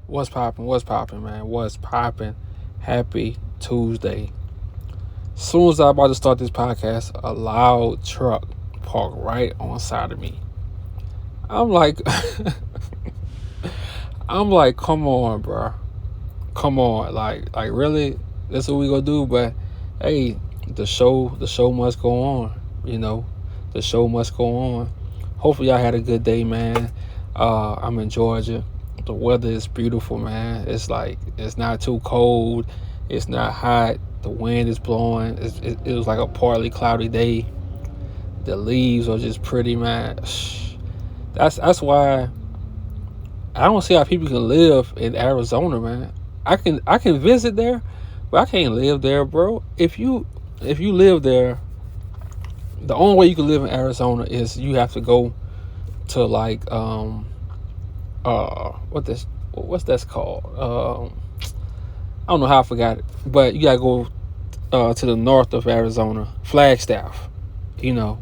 What's poppin'? What's poppin', man? What's poppin'? Happy Tuesday. Soon as I about to start this podcast, a loud truck parked right on side of me. I'm like, I'm like, come on, bro. Come on, like really? That's what we gonna do? But hey, the show must go on. You know, the show must go on. Hopefully, y'all had a good day, man. I'm in Georgia. The weather is beautiful, man. It's like it's not too cold. It's not hot. The wind is blowing. It was like a partly cloudy day. The leaves are just pretty, man. That's why I don't see how people can live in Arizona, man. I can visit there, but I can't live there, bro. If you live there, the only way you can live in Arizona is you have to go to like what's that's called? I don't know how I forgot it, but you gotta go to the north of Arizona, Flagstaff.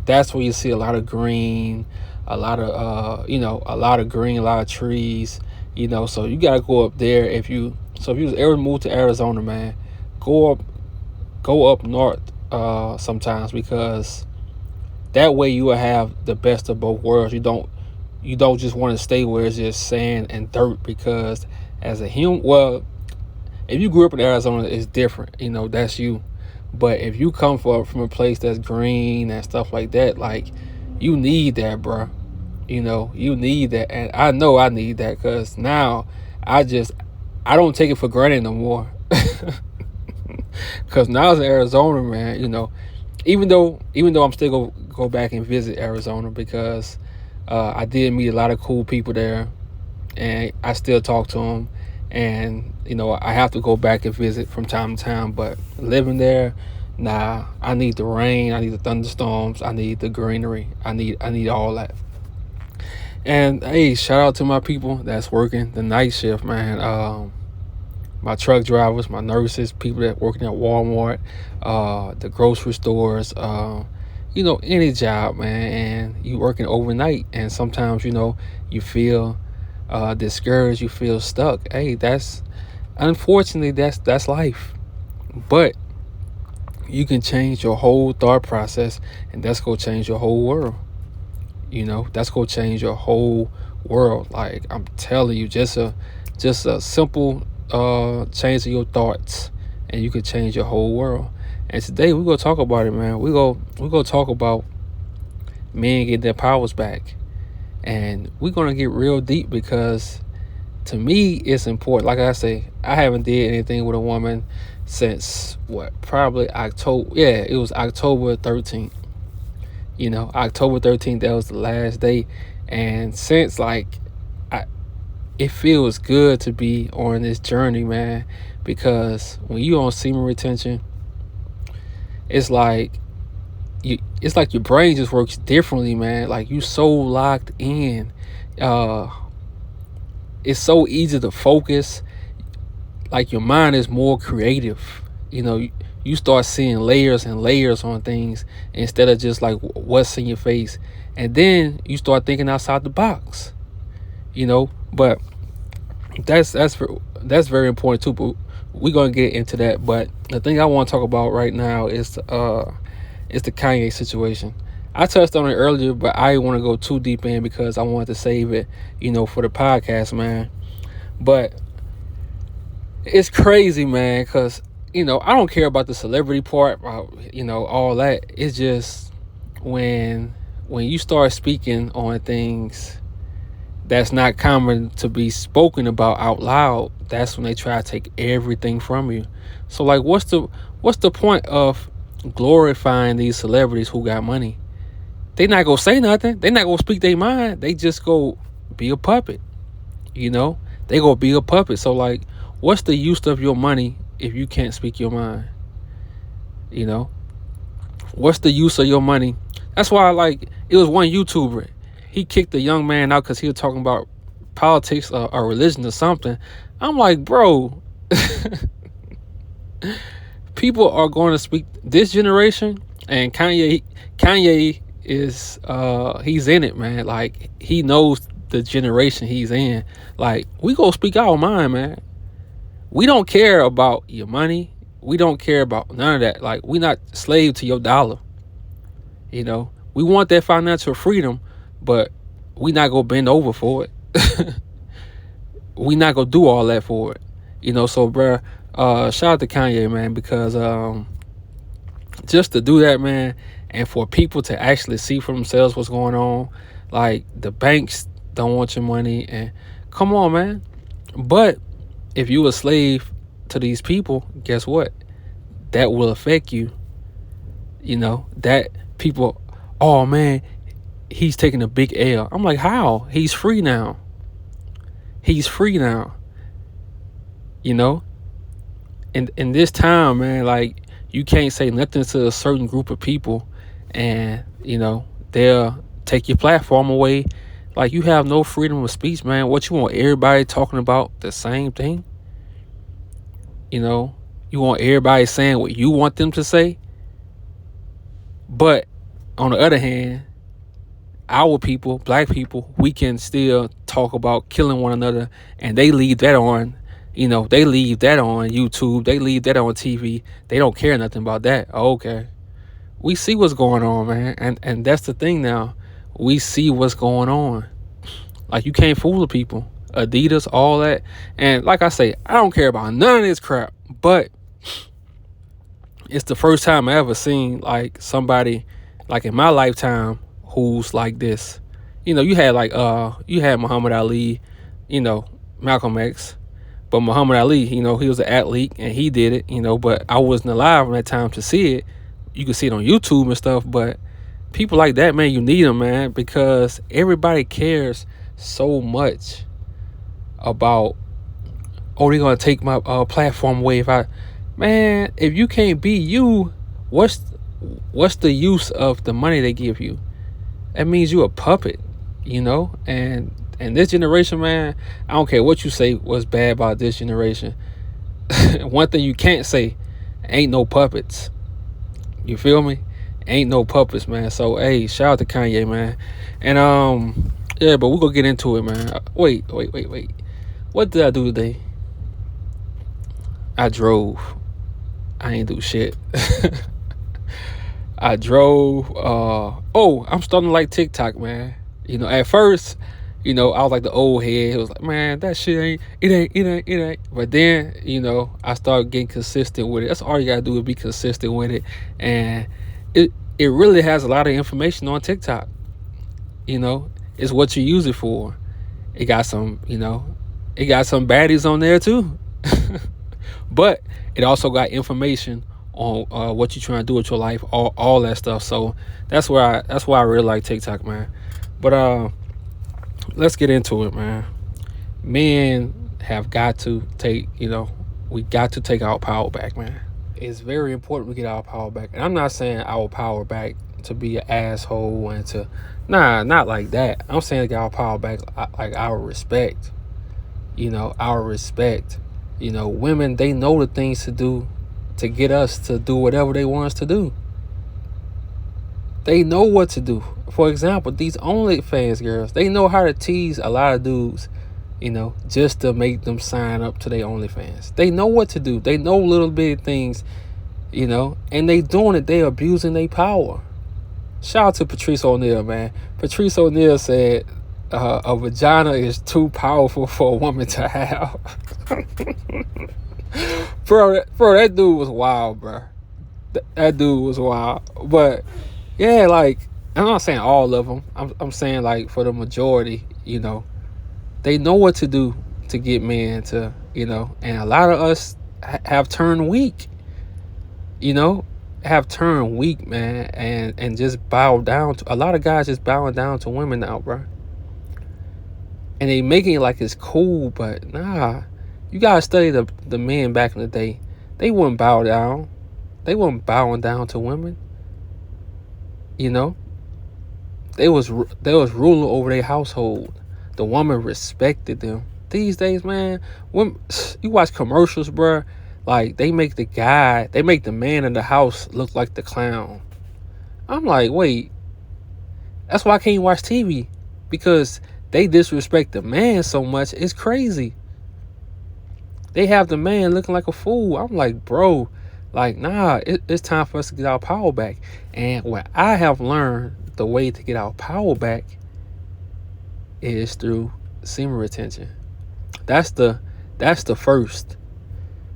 That's where you see a lot of green, a lot of a lot of green, a lot of trees. So you gotta go up there if you ever move to Arizona, man, go up go up north sometimes, because that way you will have the best of both worlds. You don't just want to stay where it's just sand and dirt, because as a human, well, if you grew up in Arizona, it's different. That's you. But if you come from a place that's green and stuff like that, like, you need that, bro. You need that, and I know I need that, because now I don't take it for granted no more. Because now I was in Arizona, man. Even though I'm still go back and visit Arizona, because I did meet a lot of cool people there, and I still talk to them, and I have to go back and visit from time to time. But living there, nah, I need the rain, I need the thunderstorms, I need the greenery, I need all that. And hey, shout out to my people that's working the night shift, man. My truck drivers, my nurses, people that working at Walmart, the grocery stores, any job, man. And you working overnight, and sometimes you feel discouraged, you feel stuck. Hey, that's unfortunately that's life. But you can change your whole thought process, and that's gonna change your whole world. That's gonna change your whole world. Like, I'm telling you, just a simple change of your thoughts, and you can change your whole world. And today we're gonna talk about it, man. We're gonna talk about men getting their powers back, and we're gonna get real deep, because to me it's important. Like I say, I haven't did anything with a woman since what, probably October. Yeah, it was October 13th. October 13th, that was the last day. And since, like, I it feels good to be on this journey, man, because when you on semen retention, it's like your brain just works differently, man. Like, you so locked in. uh it's so easy to focus. Like, your mind is more creative. You start seeing layers and layers on things, instead of just like what's in your face. And then you start thinking outside the box. But that's very important too. But we're gonna get into that. But the thing I want to talk about right now is the Kanye situation. I touched on it earlier, but I didn't want to go too deep in, because I wanted to save it, for the podcast, man. But it's crazy, man, because I don't care about the celebrity part, all that. It's just when you start speaking on things that's not common to be spoken about out loud, that's when they try to take everything from you. So, like, what's the point of glorifying these celebrities who got money? They not gonna say nothing. They not gonna speak their mind. They just go be a puppet. They gonna be a puppet. So, like, what's the use of your money if you can't speak your mind? You know, what's the use of your money? That's why, like, it was one YouTuber. He kicked a young man out because he was talking about politics or religion or something. I'm like, bro, people are going to speak this generation, and Kanye is he's in it, man. Like, he knows the generation he's in. Like, we go speak our mind, man. We don't care about your money. We don't care about none of that. Like, we not slave to your dollar. We want that financial freedom, but we not gonna bend over for it. We not gonna do all that for it. So bruh, shout out to Kanye, man, because just to do that, man, and for people to actually see for themselves what's going on. Like, the banks don't want your money, and come on, man. But if you a slave to these people, guess what? That will affect you. That people, oh man, he's taking a big L. I'm like, how? He's free now. He's free now. In this time, man, like, you can't say nothing to a certain group of people, and they'll take your platform away. Like, you have no freedom of speech, man. What, you want everybody talking about the same thing? You want everybody saying what you want them to say? But on the other hand, our people, black people, we can still talk about killing one another, and they leave that on. They leave that on YouTube. They leave that on TV. They don't care nothing about that. Okay. We see what's going on, man. And that's the thing now. We see what's going on. Like, you can't fool the people. Adidas, all that. And like I say, I don't care about none of this crap. But it's the first time I ever seen, like, somebody, like, in my lifetime, who's like this. You had Muhammad Ali, Malcolm X. But Muhammad Ali, he was an athlete and he did it, but I wasn't alive at that time to see it. You can see it on YouTube and stuff, but people like that, man, you need them, man, because everybody cares so much about, oh, they're going to take my platform away if you can't be you, what's the use of the money they give you? That means you a puppet, and this generation, man, I don't care what you say was bad about this generation. One thing you can't say, ain't no puppets. You feel me? Ain't no puppets, man. So, hey, shout out to Kanye, man. And yeah, but we're gonna get into it, man. Wait. What did I do today? I drove. I ain't do shit. I drove. I'm starting to like TikTok, man. At first, I was like the old head. It was like, man, that shit ain't. But then, I started getting consistent with it. That's all you gotta do is be consistent with it. And it really has a lot of information on TikTok. It's what you use it for. It got some baddies on there too. But it also got information on what you're trying to do with your life, all that stuff. So that's why I really like TikTok, man. But let's get into it, man. Men have got to take, we got to take our power back, man. It's very important we get our power back. And I'm not saying our power back to be an asshole and to, not like that. I'm saying get our power back, like our respect. Our respect. Women, they know the things to do to get us to do whatever they want us to do. They know what to do. For example, these OnlyFans girls, they know how to tease a lot of dudes, just to make them sign up to their OnlyFans. They know what to do. They know little bitty things, and they doing it. They abusing their power. Shout out to Patrice O'Neal, man. Patrice O'Neal said a vagina is too powerful for a woman to have. bro, that dude was wild, bro. That dude was wild. But yeah, like, I'm not saying all of them. I'm saying, like, for the majority, they know what to do to get men to, and a lot of us have turned weak, have turned weak, man, and just bow down to, a lot of guys just bowing down to women now, bro. And they making it like it's cool, but nah. You gotta study the men back in the day. They wouldn't bow down. They weren't bowing down to women. They was ruler over their household. The woman respected them. These days, man, women, you watch commercials, bro. Like, they make the man in the house look like the clown. I'm like, wait. That's why I can't watch TV, because they disrespect the man so much. It's crazy. They have the man looking like a fool. I'm like, bro, like, nah, it's time for us to get our power back. And what I have learned, the way to get our power back is through semen retention. That's the first,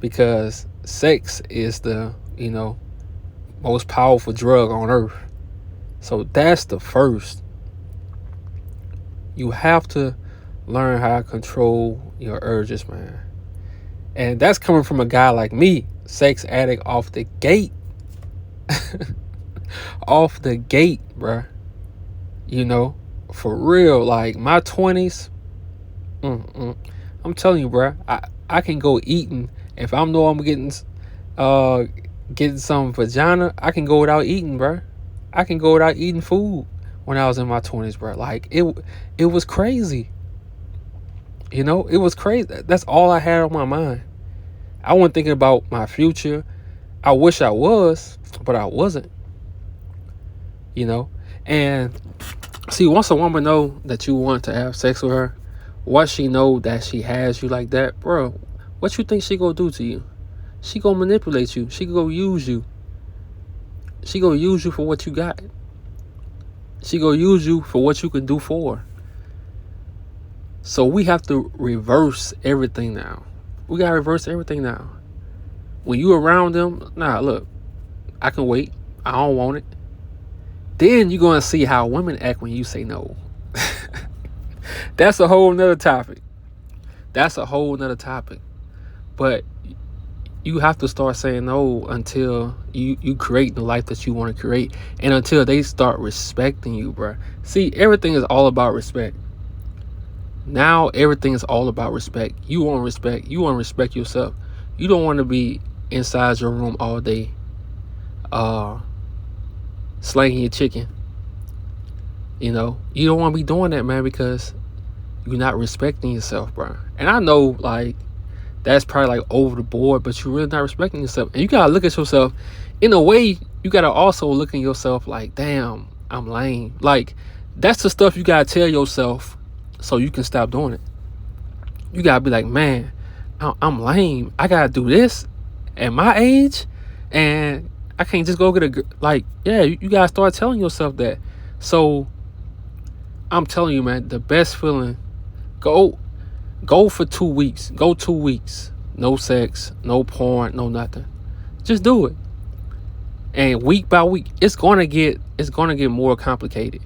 because sex is the, most powerful drug on earth. So that's the first. You have to learn how to control your urges, man. And that's coming from a guy like me, sex addict off the gate. Off the gate, bruh. For real, like my 20s, I'm telling you, bruh, I can go eating. If I know I'm getting some vagina, I can go without eating, bruh. I can go without eating food when I was in my 20s, bruh. Like, it was crazy. It was crazy. That's all I had on my mind. I wasn't thinking about my future. I wish I was, but I wasn't. And see, once a woman know that you want to have sex with her, once she know that she has you like that, bro, what you think she gonna do to you? She gonna manipulate you. She gonna use you. She gonna use you for what you got. She gonna use you for what you can do for her. So we have to reverse everything now. We gotta reverse everything now. When you around them, nah, look, I can wait. I don't want it. Then you're gonna see how women act when you say no. That's a whole nother topic. But you have to start saying no until you create the life that you want to create, and until they start respecting you, bro. See, everything is all about respect. Now everything is all about respect. You want respect. You want to respect yourself. You don't want to be inside your room all day, slanging your chicken. You don't want to be doing that, man, because you're not respecting yourself, bro. And I know, like, that's probably like over the board, but you're really not respecting yourself. And you gotta look at yourself in a way. You gotta also look at yourself like, damn, I'm lame. Like, that's the stuff you gotta tell yourself so you can stop doing it. You gotta be like, man, I'm lame. I gotta do this at my age, and I can't just go get you gotta start telling yourself that. So I'm telling you, man, the best feeling, go for 2 weeks. Go 2 weeks. No sex, no porn, no nothing. Just do it. And week by week, it's gonna get more complicated.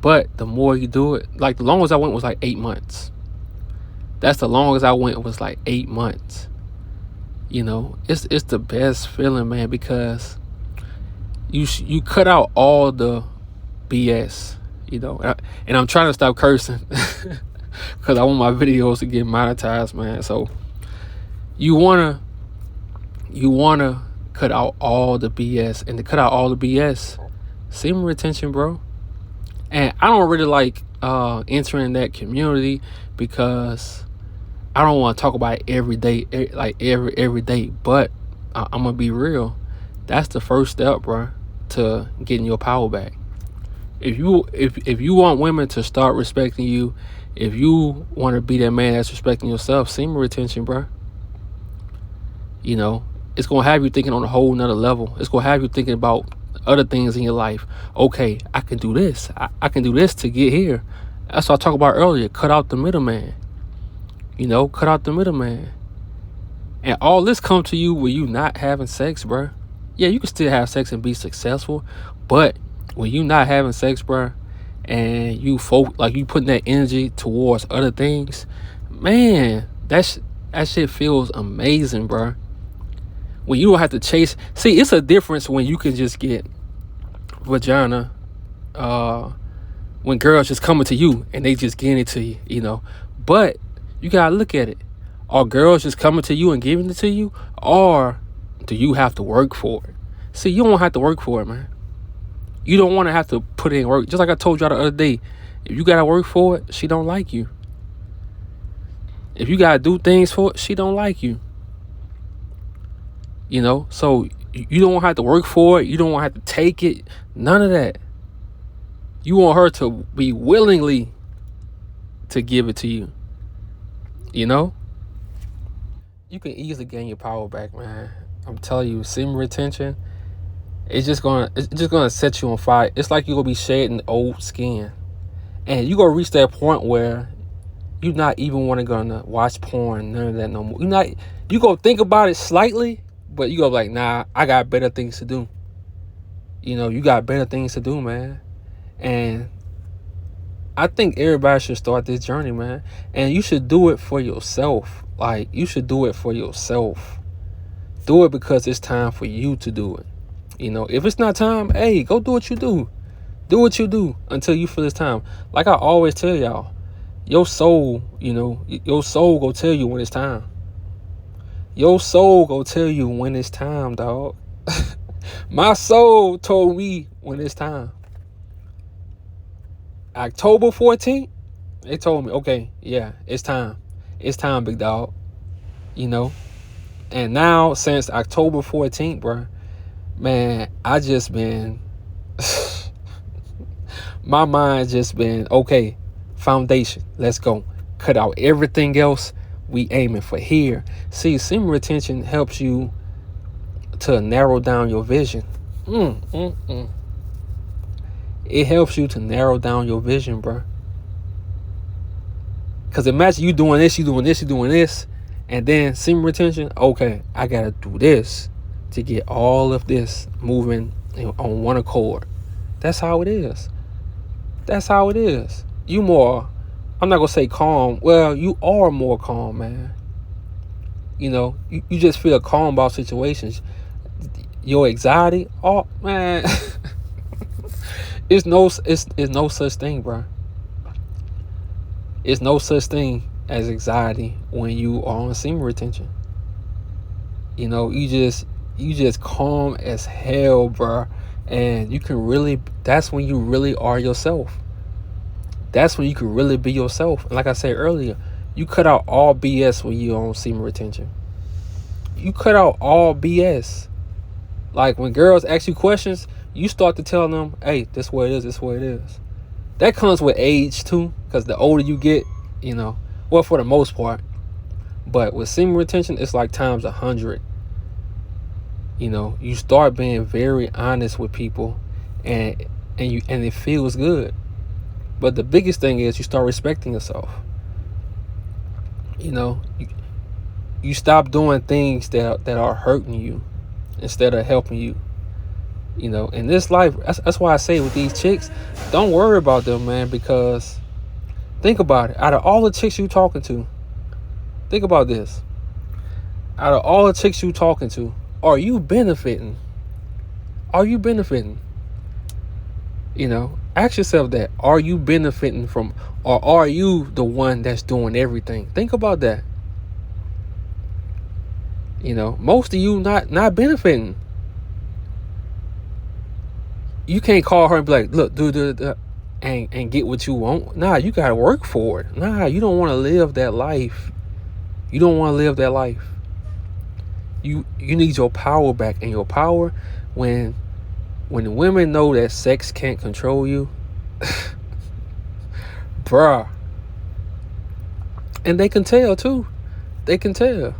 But the more you do it, like, the longest I went was like 8 months. That's the longest I went, was like 8 months. It's the best feeling, man, because you cut out all the BS, and I'm trying to stop cursing because I want my videos to get monetized, man. So you wanna cut out all the BS, and to cut out all the BS, semen retention, bro. And I don't really like entering that community, because I don't want to talk about it every day, like every day. But I'm gonna be real. That's the first step, bro, to getting your power back. If you want women to start respecting you, if you want to be that man that's respecting yourself, semen retention, bro. It's gonna have you thinking on a whole nother level. It's gonna have you thinking about other things in your life. Okay, I can do this. I can do this to get here. That's what I talked about earlier. Cut out the middleman. Cut out the middleman. And all this comes to you when you not having sex, bro. Yeah, you can still have sex and be successful, but when you not having sex, bro, and you putting that energy towards other things, man, that shit feels amazing, bro. When you don't have to chase. See, it's a difference when you can just get vagina, when girls just coming to you and they just getting it to you, But you gotta look at it. Are girls just coming to you and giving it to you, or do you have to work for it? See, you don't have to work for it, man. You don't want to have to put in work. Just like I told y'all the other day, if you gotta work for it, she don't like you. If you gotta do things for it, she don't like you. So you don't have to work for it. You don't have to take it. None of that. You want her to be willingly to give it to you. You know, you can easily gain your power back, man. I'm telling you, semen retention, it's just gonna set you on fire. It's like you're gonna be shedding old skin, and you gonna reach that point where you're not even gonna watch porn, none of that no more. You gonna think about it slightly, but you go like, nah, I got better things to do. You got better things to do, man. And I think everybody should start this journey, man. And you should do it for yourself. Like, you should do it for yourself. Do it because it's time for you to do it. If it's not time, hey, go do what you do. Do what you do until you feel it's time. Like I always tell y'all, your soul, your soul go tell you when it's time. Your soul go tell you when it's time, dog. My soul told me when it's time. October 14th, they told me, okay, yeah, it's time. It's time, big dog. And now, since October 14th, bro, man, I just been, my mind just been, okay, foundation, let's go. Cut out everything else. We aiming for here. See, semen retention helps you to narrow down your vision. It helps you to narrow down your vision, bro. Because imagine you doing this, you doing this, you doing this, and then semen retention, okay, I got to do this to get all of this moving on one accord. That's how it is. That's how it is. You more, I'm not going to say calm. Well, you are more calm, man. You just feel calm about situations. Your anxiety, oh, man. It's no such thing, bro. It's no such thing as anxiety when you are on semen retention. You just calm as hell, bro. And that's when you really are yourself. That's when you can really be yourself. And like I said earlier, you cut out all BS when you're on semen retention. You cut out all BS. Like when girls ask you questions, you start to tell them, hey, this is what it is, this is what it is. That comes with age too, because the older you get, well, for the most part. But with semen retention, it's like times 100. You start being very honest with people, and it feels good. But the biggest thing is you start respecting yourself. You stop doing things that are hurting you instead of helping you. In this life, that's why I say with these chicks, don't worry about them, man, because think about it. Out of all the chicks you talking to, think about this. Out of all the chicks you talking to, are you benefiting? Are you benefiting? Ask yourself that. Are you benefiting from, or are you the one that's doing everything? Think about that. Most of you not benefiting. You can't call her and be like, look, do and get what you want. Nah, you gotta work for it. Nah, you don't want to live that life. You don't want to live that life. You need your power back. And your power, when the women know that sex can't control you, bruh. And they can tell too. They can tell.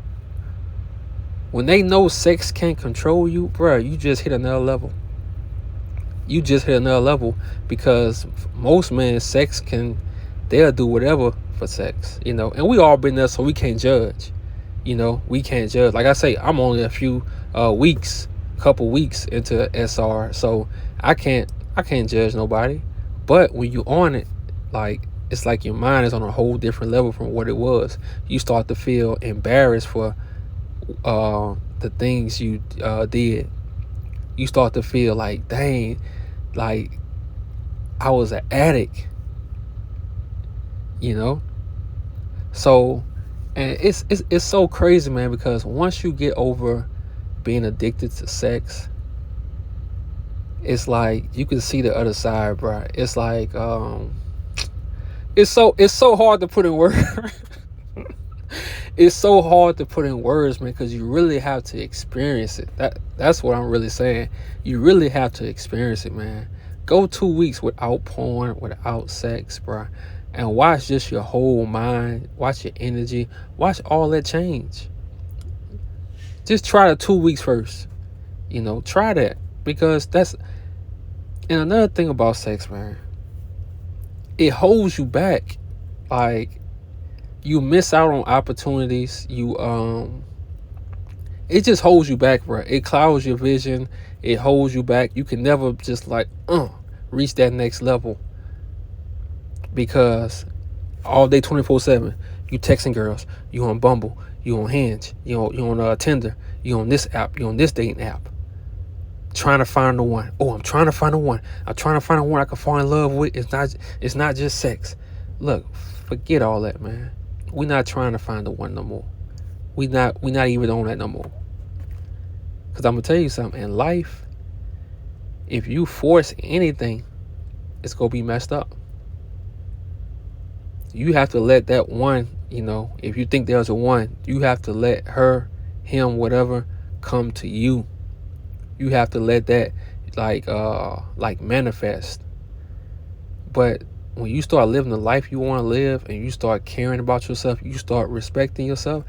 When they know sex can't control you, bruh, you just hit another level. You just hit another level, because most men, they'll do whatever for sex, and we all been there, so we can't judge. We can't judge. Like I say, I'm only a few couple weeks into SR, so I can't judge nobody. But when you on it, like, it's like your mind is on a whole different level from what it was. You start to feel embarrassed for the things you did. You start to feel like, dang, like I was an addict, So, and it's so crazy, man, because once you get over being addicted to sex, it's like you can see the other side, bro. It's like it's so hard to put in words. It's so hard to put in words, man, because you really have to experience it. That's what I'm really saying. You really have to experience it, man. Go 2 weeks without porn, without sex, bro, and watch just your whole mind, watch your energy, watch all that change. Just try the 2 weeks first. Try that, because that's. And another thing about sex, man, it holds you back. Like, you miss out on opportunities. It just holds you back, bro. It clouds your vision. It holds you back. You can never just reach that next level, because all day 24/7 you texting girls, you on Bumble, you on Hinge, you on Tinder, you on this app, you on this dating app, trying to find the one. Oh, I'm trying to find the one. I'm trying to find the one I can fall in love with. It's not just sex. Look, forget all that, man. We're not trying to find the one no more. We not even on that no more. Because I'm gonna tell you something, in life, if you force anything, it's gonna be messed up. You have to let that one, if you think there's a one, you have to let her, him, whatever, come to you. You have to let that like manifest. But when you start living the life you want to live, and you start caring about yourself, you start respecting yourself,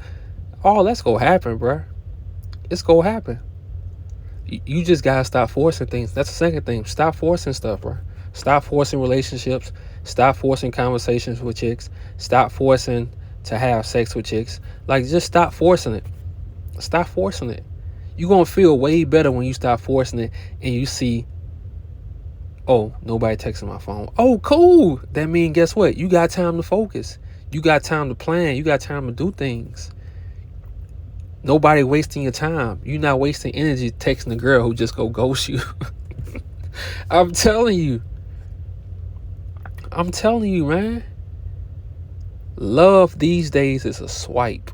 all that's gonna happen, bruh. It's gonna happen. You just gotta stop forcing things. That's the second thing. Stop forcing stuff, bruh. Stop forcing relationships. Stop forcing conversations with chicks. Stop forcing to have sex with chicks. Like, just stop forcing it. Stop forcing it. You're gonna feel way better when you stop forcing it and you see, oh, nobody texting my phone. Oh, cool. That means, guess what? You got time to focus. You got time to plan. You got time to do things. Nobody wasting your time. You're not wasting energy texting a girl who just go ghost you. I'm telling you, man. Love these days is a swipe.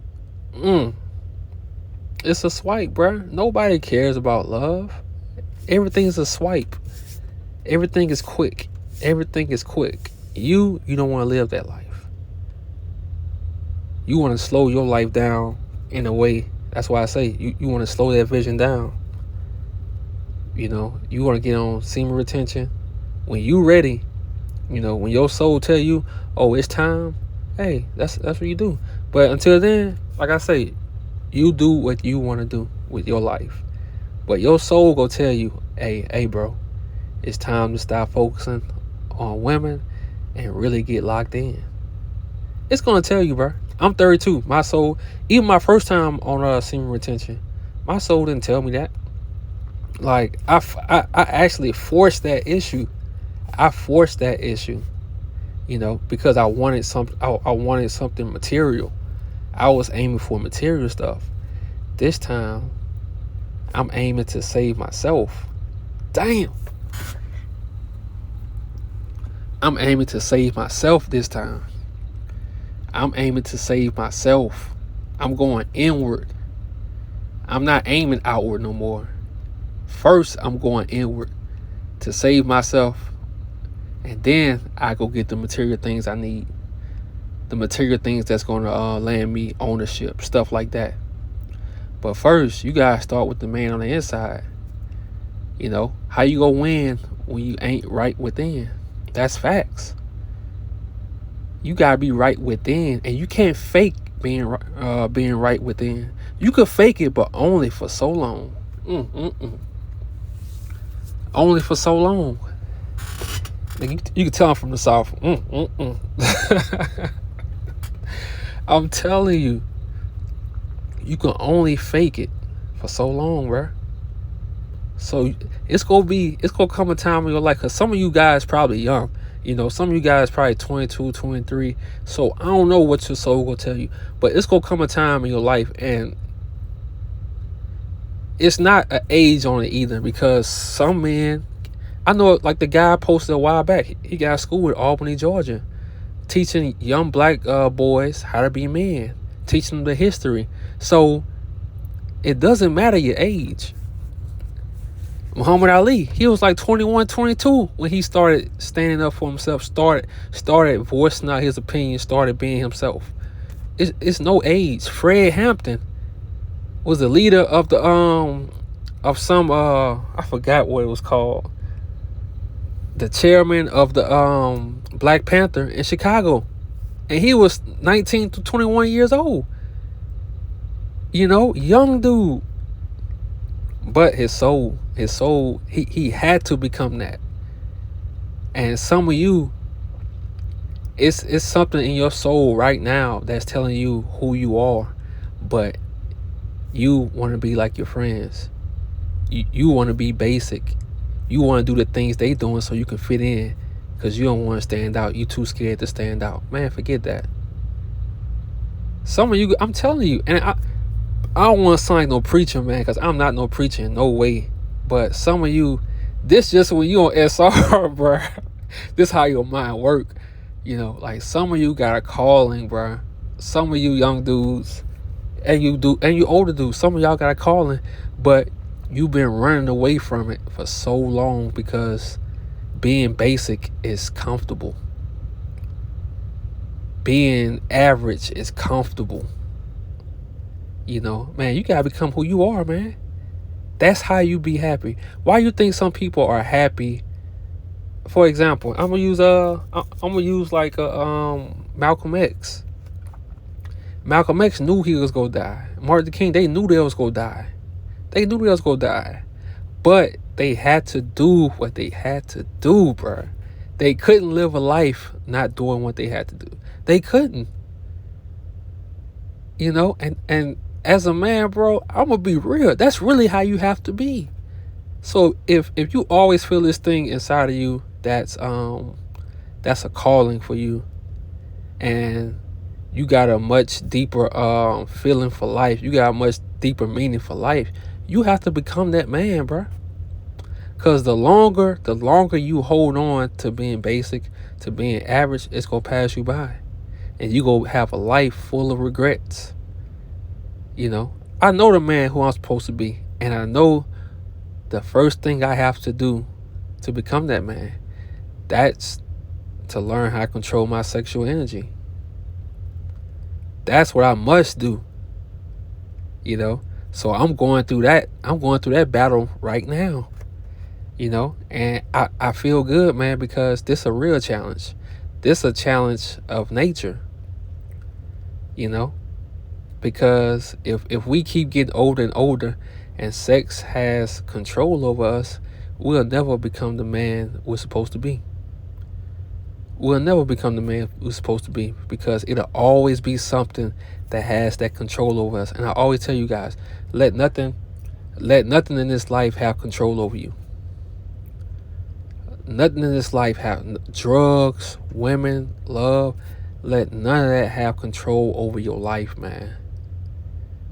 It's a swipe, bruh. Nobody cares about love. Everything is a swipe. Everything is quick. Everything is quick. You don't want to live that life. You want to slow your life down in a way. That's why I say you want to slow that vision down. You want to get on semen retention. When you ready, when your soul tell you, oh, it's time, hey, that's what you do. But until then, like I say, you do what you want to do with your life. But your soul go tell you, hey, bro, it's time to stop focusing on women and really get locked in. It's gonna tell you, bro. I'm 32. My soul, even my first time on semen retention, my soul didn't tell me that. Like, I actually forced that issue. Because I wanted something. I wanted something material. I was aiming for material stuff. This time, I'm aiming to save myself. Damn. I'm aiming to save myself this time. I'm aiming to save myself. I'm going inward. I'm not aiming outward no more. First, I'm going inward to save myself. And then I go get the material things I need. The material things that's going to land me ownership. Stuff like that. But first, you got to start with the man on the inside. How you going to win when you ain't right within? That's facts. You got to be right within. And you can't fake being right within. You could fake it, but only for so long. Only for so long. You can tell I'm from the South. I'm telling you, you can only fake it for so long, bro. So it's gonna come a time in your life, because some of you guys probably young. Some of you guys probably 22, 23. So I don't know what your soul will tell you, but it's gonna come a time in your life, and it's not an age on it either, because some men, I know, like the guy posted a while back, he got school at Albany, Georgia, teaching young black boys how to be men, teaching them the history. So it doesn't matter your age. Muhammad Ali, he was like 21, 22 when he started standing up for himself, started voicing out his opinion, started being himself. It's no age. Fred Hampton was the leader of the of some I forgot what it was called. the chairman of the Black Panther in Chicago, and he was 19 to 21 years old. Young dude. But his soul, he had to become that. And some of you, it's something in your soul right now that's telling you who you are, but you want to be like your friends. You want to be basic. You want to do the things they doing so you can fit in, because you don't want to stand out. You too scared to stand out. Man, forget that. Some of you, I'm telling you, and I don't want to sound like no preacher, man, because I'm not no preacher in no way. But some of you, this just when you on SR, bro. This how your mind work. Like some of you got a calling, bro. Some of you young dudes, and you older dudes, some of y'all got a calling, but you've been running away from it for so long because being basic is comfortable. Being average is comfortable. Man, you gotta become who you are, man. That's how you be happy. Why you think some people are happy? For example, I'm gonna use like Malcolm X. Malcolm X knew he was gonna die. Martin Luther King, they knew they was gonna die. But they had to do what they had to do, bro. They couldn't live a life not doing what they had to do. They couldn't. And as a man, bro, I'm gonna be real. That's really how you have to be. So if you always feel this thing inside of you, that's a calling for you, and you got a much deeper feeling for life. You got a much deeper meaning for life. You have to become that man, bro. Cause the longer you hold on to being basic, to being average, it's gonna pass you by, and you gonna have a life full of regrets. I know the man who I'm supposed to be, and I know the first thing I have to do to become that man, that's to learn how to control my sexual energy. That's what I must do. So I'm going through that battle right now. And I feel good, man, because this is a real challenge. This is a challenge of nature. Because if we keep getting older and older and sex has control over us, we'll never become the man we're supposed to be. We'll never become the man we're supposed to be, because it'll always be something that has that control over us. And I always tell you guys, let nothing in this life have control over you. Nothing in this life have drugs, women, love. Let none of that have control over your life, man.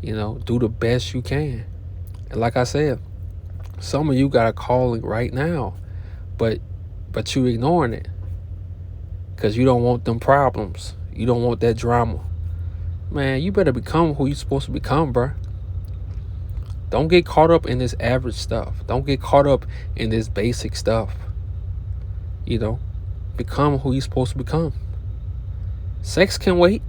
Do the best you can. And like I said, some of you got a calling right now, but you ignoring it because you don't want them problems. You don't want that drama. Man, you better become who you're supposed to become, bro. Don't get caught up in this average stuff. Don't get caught up in this basic stuff. Become who you're supposed to become. Sex can wait.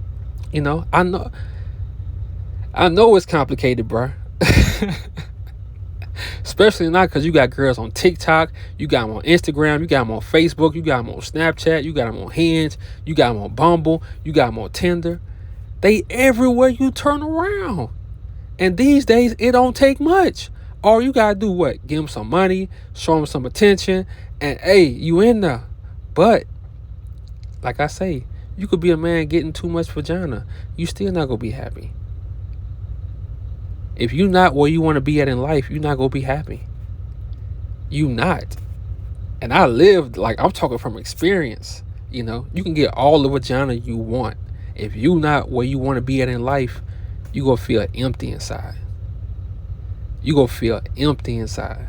I know it's complicated, bro. Especially not because you got girls on TikTok, you got them on Instagram, you got them on Facebook, you got them on Snapchat, you got them on Hinge, you got them on Bumble, you got them on Tinder. They everywhere you turn around. And these days, it don't take much. All you got to do, what? Give them some money, show them some attention, and hey, you in there. But, like I say, you could be a man getting too much vagina. You still not going to be happy. If you're not where you want to be at in life, you're not going to be happy. You not. And I lived, like, I'm talking from experience. You can get all the vagina you want. If you not where you want to be at in life, you going to feel empty inside. You going to feel empty inside.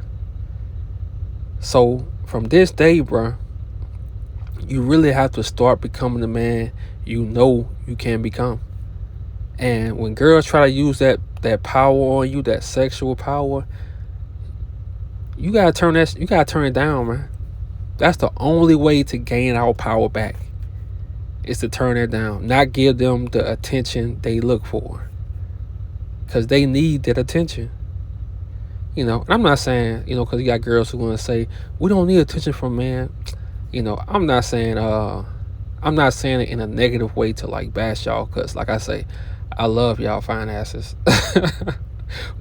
So from this day, bro, you really have to start becoming the man you know you can become. And when girls try to use that power on you, that sexual power, you gotta turn it down, man. That's the only way to gain our power back, is to turn it down, not give them the attention they look for, because they need that attention. And I'm not saying, because you got girls who want to say we don't need attention from men. I'm not saying it in a negative way to like bash y'all, because like I say, I love y'all fine asses.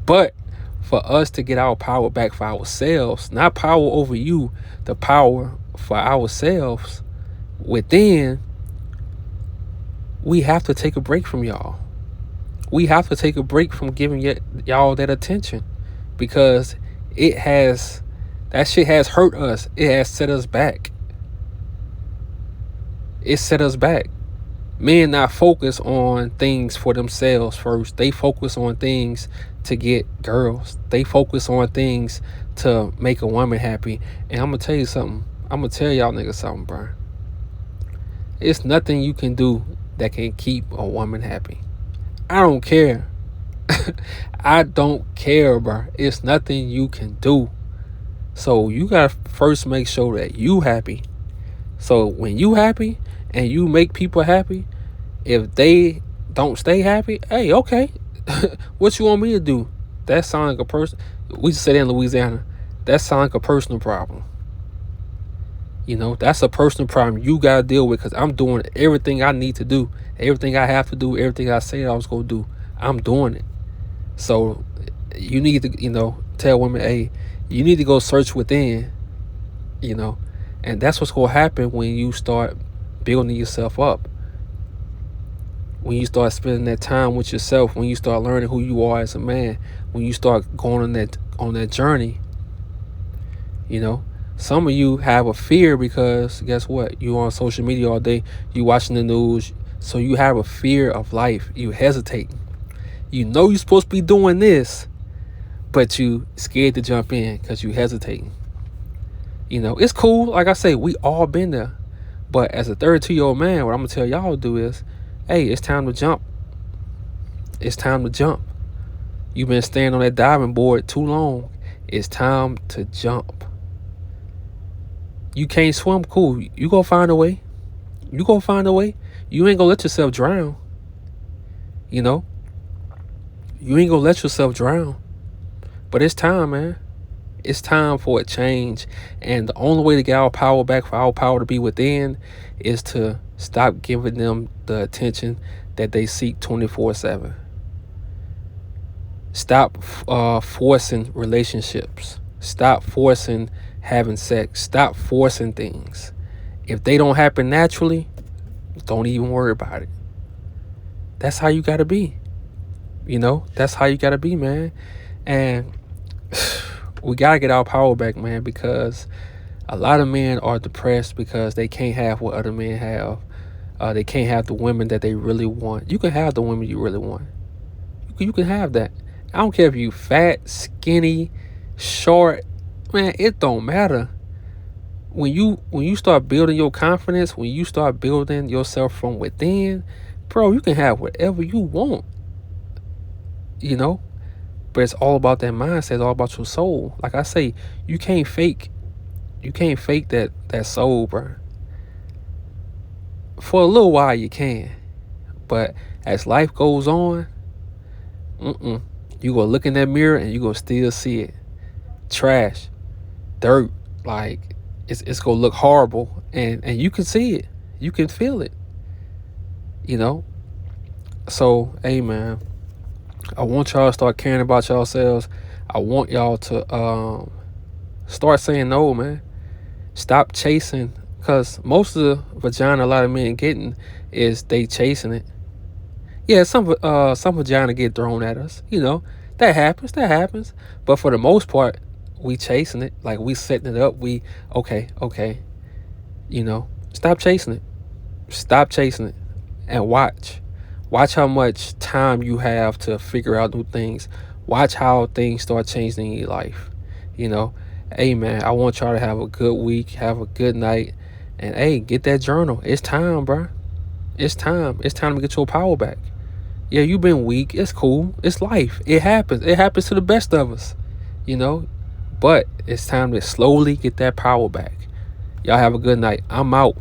But for us to get our power back for ourselves, not power over you, the power for ourselves within, we have to take a break from y'all. We have to take a break from giving y'all that attention, because that shit has hurt us. It has set us back. It set us back. Men not focus on things for themselves first. They focus on things to get girls. They focus on things to make a woman happy. And I'm gonna tell you something. I'm gonna tell y'all niggas something, bro. It's nothing you can do that can keep a woman happy. I don't care. I don't care, bro. It's nothing you can do. So you gotta first make sure that you happy. So when you happy and you make people happy, if they don't stay happy, hey, okay. What you want me to do? That sounds like a person. We just said in Louisiana, that sounds like a personal problem. That's a personal problem you gotta deal with, because I'm doing everything I need to do, everything I have to do, everything I said I was gonna do. I'm doing it. So you need to, tell women, hey, you need to go search within, and that's what's gonna happen when you start building yourself up. When you start spending that time with yourself, when you start learning who you are as a man, when you start going on that journey, some of you have a fear because guess what? You on social media all day, you watching the news, so you have a fear of life. You hesitate. You're supposed to be doing this, but you scared to jump in because you hesitating. It's cool. Like I say, we all been there. But as a 32-year-old man, what I'm gonna tell y'all to do is, hey, it's time to jump. It's time to jump. You've been staying on that diving board too long. It's time to jump. You can't swim, cool. You gonna find a way. You gonna find a way. You ain't gonna let yourself drown. You ain't gonna let yourself drown. But it's time, man. It's time for a change. And the only way to get our power back, for our power to be within, is to stop giving them the attention that they seek 24/7. Stop forcing relationships. Stop forcing having sex. Stop forcing things. If they don't happen naturally, don't even worry about it. That's how you gotta be. That's how you gotta be, man. And we gotta get our power back, man, because a lot of men are depressed because they can't have what other men have. They can't have the women that they really want. You can have the women you really want. You can have that. I don't care if you fat, skinny, short, man, it don't matter. When you start building your confidence, when you start building yourself from within, bro, you can have whatever you want. But it's all about that mindset. It's all about your soul. Like I say, you can't fake that soul, bro. For a little while you can, but as life goes on, you gonna look in that mirror and you gonna still see it. Trash, dirt, like it's gonna look horrible, and you can see it. You can feel it. So, hey, man, I want y'all to start caring about yourselves. I want y'all to start saying no, man. Stop chasing, because most of the vagina a lot of men getting is they chasing it. Yeah, some vagina get thrown at us. That happens. But for the most part, we chasing it. Like, we setting it up. We okay. Stop chasing it. Stop chasing it, and watch. Watch how much time you have to figure out new things. Watch how things start changing in your life. Hey, man, I want y'all to have a good week, have a good night, and hey, get that journal. It's time, bro. It's time. It's time to get your power back. Yeah, you've been weak. It's cool. It's life. It happens. It happens to the best of us, but it's time to slowly get that power back. Y'all have a good night. I'm out.